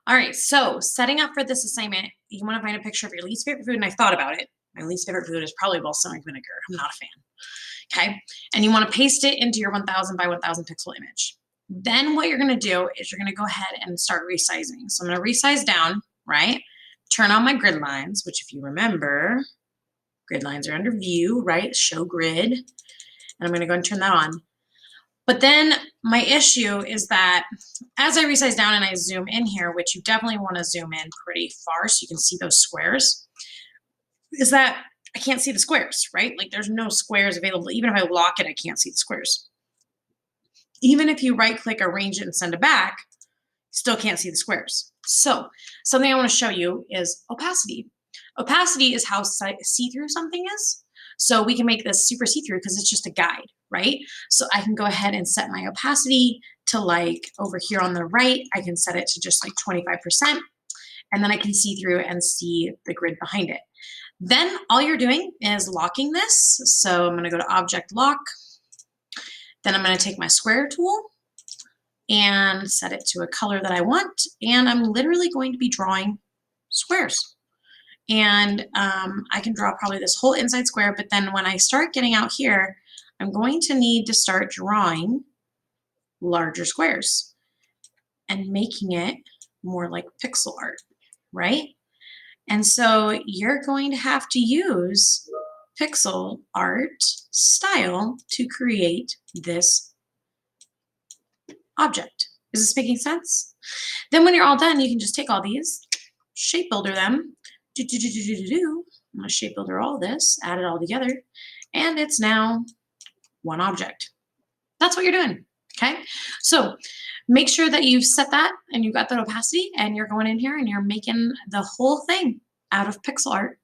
All right, so setting up for this assignment, you want to find a picture of your least favorite food, and I thought about it. My least favorite food is probably balsamic vinegar. I'm not a fan. Okay, and you want to paste it into your 1000 by 1000 pixel image. Then what you're going to do is you're going to go ahead and start resizing. So I'm going to resize down, right? Turn on my grid lines, which if you remember, grid lines are under view, right? Show grid. And I'm going to go and turn that on. But then my issue is that as I resize down and I zoom in here, which you definitely want to zoom in pretty far so you can see those squares, is that I can't see the squares, right? Like there's no squares available. Even if I lock it, I can't see the squares. Even if you right click, arrange it, and send it back, still can't see the squares. So something I want to show you is opacity. Opacity is how see-through something is. So we can make this super see-through because it's just a guide, right? So I can go ahead and set my opacity to like over here on the right, I can set it to just like 25%, and then I can see through and see the grid behind it. Then all you're doing is locking this. So I'm going to go to Object Lock. Then I'm going to take my square tool and set it to a color that I want. And I'm literally going to be drawing squares. And I can draw probably this whole inside square, but then when I start getting out here, I'm going to need to start drawing larger squares and making it more like pixel art, right? And so you're going to have to use pixel art style to create this object. Is this making sense? Then when you're all done, you can just take all these, shape builder them. I'm going to shape builder all this, add it all together, and it's now one object. That's what you're doing, okay? So make sure that you've set that and you've got that opacity and you're going in here and you're making the whole thing out of pixel art.